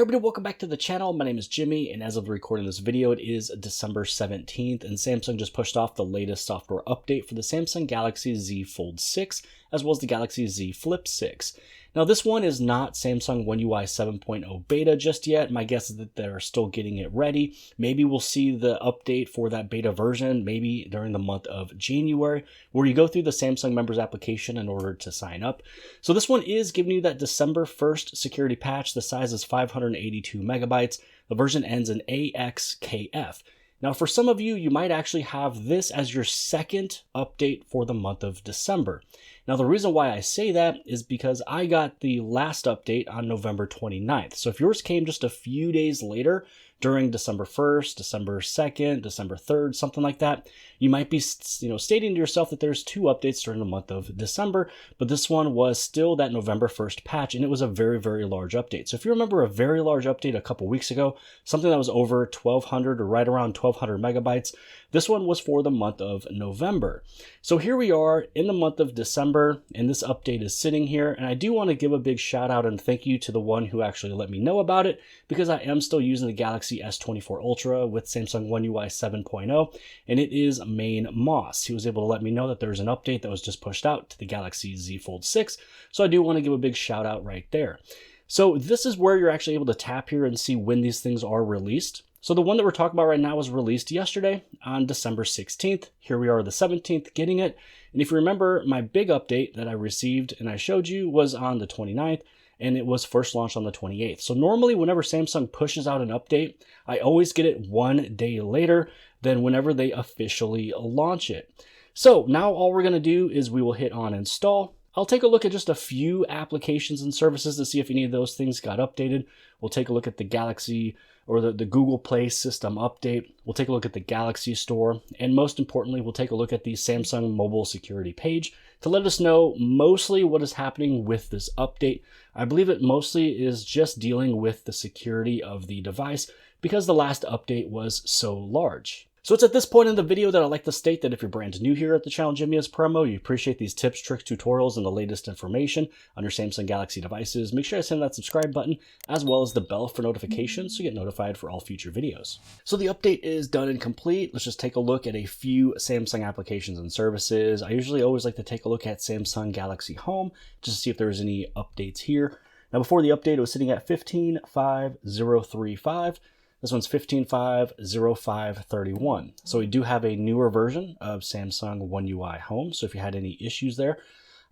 Hi everybody, welcome back to the channel. My name is Jimmy, and as of recording this video, it is December 17th, and Samsung just pushed off the latest software update for the Samsung Galaxy Z Fold 6, as well as the Galaxy Z Flip 6. Now this one is not Samsung One UI 7.0 beta just yet. My guess is that they're still getting it ready. Maybe we'll see the update for that beta version, maybe during the month of January, where you go through the Samsung members application in order to sign up. So this one is giving you that December 1st security patch. The size is 582 megabytes. The version ends in AXKF. Now, for some of you, you might actually have this as your second update for the month of December. Now, the reason why I say that is because I got the last update on November 29th. So if yours came just a few days later, during December 1st, December 2nd, December 3rd, something like that, you might be stating to yourself that there's two updates during the month of December, but this one was still that November 1st patch, and it was a very, very large update. So if you remember a very large update a couple weeks ago, something that was over 1,200 or right around 1,200 megabytes, this one was for the month of November. So here we are in the month of December, and this update is sitting here, and I do want to give a big shout out and thank you to the one who actually let me know about it, because I am still using the Galaxy S24 Ultra with Samsung One UI 7.0, and it is Main Moss. He was able to let me know that there's an update that was just pushed out to the Galaxy Z Fold 6, so I do want to give a big shout out right there. So this is where you're actually able to tap here and see when these things are released. So the one that we're talking about right now was released yesterday on December 16th. Here we are the 17th getting it. And if you remember, my big update that I received and I showed you was on the 29th, and it was first launched on the 28th. So normally whenever Samsung pushes out an update, I always get it one day later than whenever they officially launch it. So now all we're gonna do is we will hit on install. I'll take a look at just a few applications and services to see if any of those things got updated. We'll take a look at the Galaxy or the Google Play system update. We'll take a look at the Galaxy Store. And most importantly, we'll take a look at the Samsung mobile security page to let us know mostly what is happening with this update. I believe it mostly is just dealing with the security of the device because the last update was so large. So it's at this point in the video that I'd like to state that if you're brand new here at the channel Jimmy as Promo, you appreciate these tips, tricks, tutorials, and the latest information on your Samsung Galaxy devices, make sure to hit that subscribe button as well as the bell for notifications so you get notified for all future videos. So the update is done and complete. Let's just take a look at a few Samsung applications and services. I usually always like to take a look at Samsung Galaxy Home just to see if there's any updates here. Now before the update, it was sitting at 15.5.035. This one's 15.5.05.31. So we do have a newer version of Samsung One UI Home. So if you had any issues there,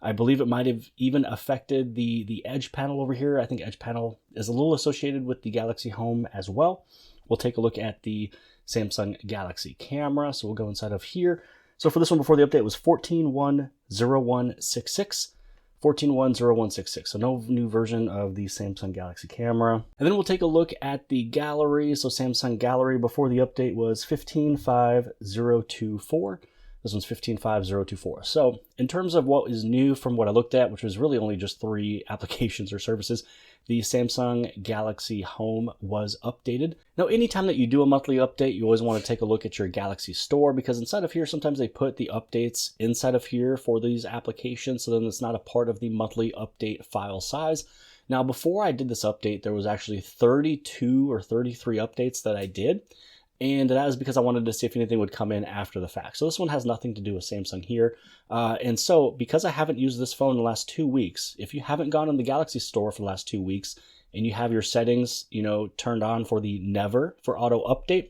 I believe it might have even affected the Edge panel over here. I think Edge panel is a little associated with the Galaxy Home as well. We'll take a look at the Samsung Galaxy camera. So we'll go inside of here. So for this one before the update, it was 14.1.0166. 14.1.0166, so no new version of the Samsung Galaxy camera. And then we'll take a look at the gallery. So Samsung Gallery before the update was 15.5.024. This one's 15.5.024. So in terms of what is new from what I looked at, which was really only just 3 applications or services, the Samsung Galaxy Home was updated. Now, anytime that you do a monthly update, you always want to take a look at your Galaxy Store because inside of here, sometimes they put the updates inside of here for these applications. So then it's not a part of the monthly update file size. Now, before I did this update, there was actually 32 or 33 updates that I did. And that is because I wanted to see if anything would come in after the fact. So this one has nothing to do with Samsung here. And so because I haven't used this phone in the last 2 weeks, if you haven't gone in the Galaxy Store for the last 2 weeks and you have your settings, turned on for the never for auto update,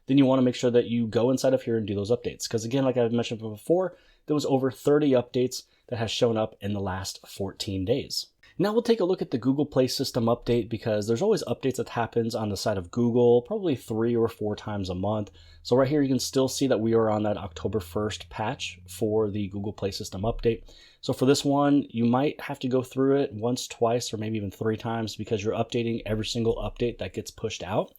then you want to make sure that you go inside of here and do those updates. Because again, like I've mentioned before, there was over 30 updates that has shown up in the last 14 days. Now we'll take a look at the Google Play system update because there's always updates that happens on the side of Google, probably 3 or 4 times a month. So right here, you can still see that we are on that October 1st patch for the Google Play system update. So for this one, you might have to go through it once, twice, or maybe even 3 times because you're updating every single update that gets pushed out.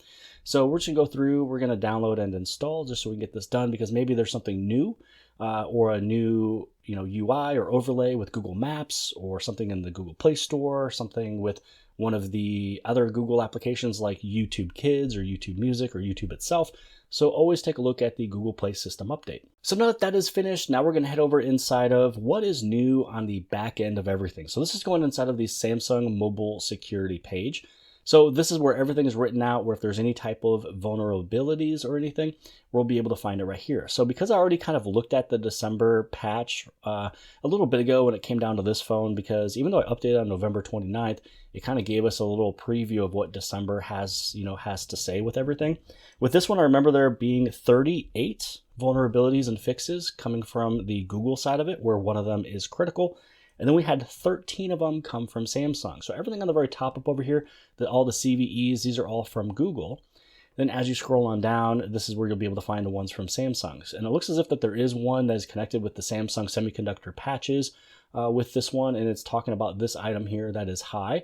So we're just gonna go through, we're gonna download and install just so we can get this done because maybe there's something new or a new UI or overlay with Google Maps or something in the Google Play Store, or something with one of the other Google applications like YouTube Kids or YouTube Music or YouTube itself. So always take a look at the Google Play system update. So now that that is finished, now we're going to head over inside of what is new on the back end of everything. So this is going inside of the Samsung mobile security page. So this is where everything is written out, where if there's any type of vulnerabilities or anything, we'll be able to find it right here. So because I already kind of looked at the December patch a little bit ago when it came down to this phone, because even though I updated on November 29th, it kind of gave us a little preview of what December has to say with everything. With this one, I remember there being 38 vulnerabilities and fixes coming from the Google side of it, where one of them is critical. And then we had 13 of them come from Samsung. So everything on the very top up over here, all the CVEs, these are all from Google. Then as you scroll on down, this is where you'll be able to find the ones from Samsung. And it looks as if that there is one that is connected with the Samsung semiconductor patches with this one. And it's talking about this item here that is high.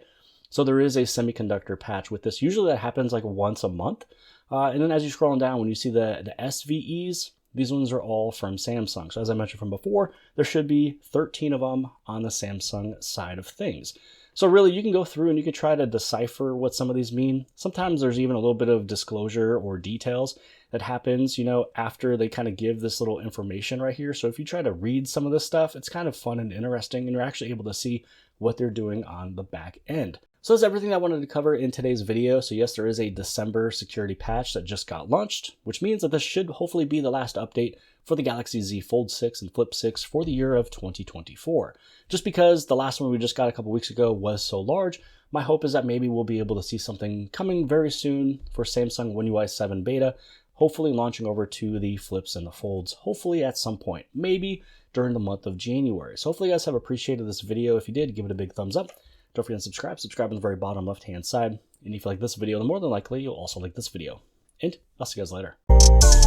So there is a semiconductor patch with this. Usually that happens like once a month. And then as you scroll on down, when you see the SVEs, these ones are all from Samsung. So as I mentioned from before, there should be 13 of them on the Samsung side of things. So really, you can go through and you can try to decipher what some of these mean. Sometimes there's even a little bit of disclosure or details that happens, after they kind of give this little information right here. So if you try to read some of this stuff, it's kind of fun and interesting, and you're actually able to see what they're doing on the back end. So that's everything I wanted to cover in today's video. So yes, there is a December security patch that just got launched, which means that this should hopefully be the last update for the Galaxy Z Fold 6 and Flip 6 for the year of 2024. Just because the last one we just got a couple weeks ago was so large, my hope is that maybe we'll be able to see something coming very soon for Samsung One UI 7 beta, hopefully launching over to the Flips and the Folds, hopefully at some point, maybe during the month of January. So hopefully you guys have appreciated this video. If you did, give it a big thumbs up. Don't forget to subscribe on the very bottom left-hand side. And if you like this video, then more than likely you'll also like this video. And I'll see you guys later.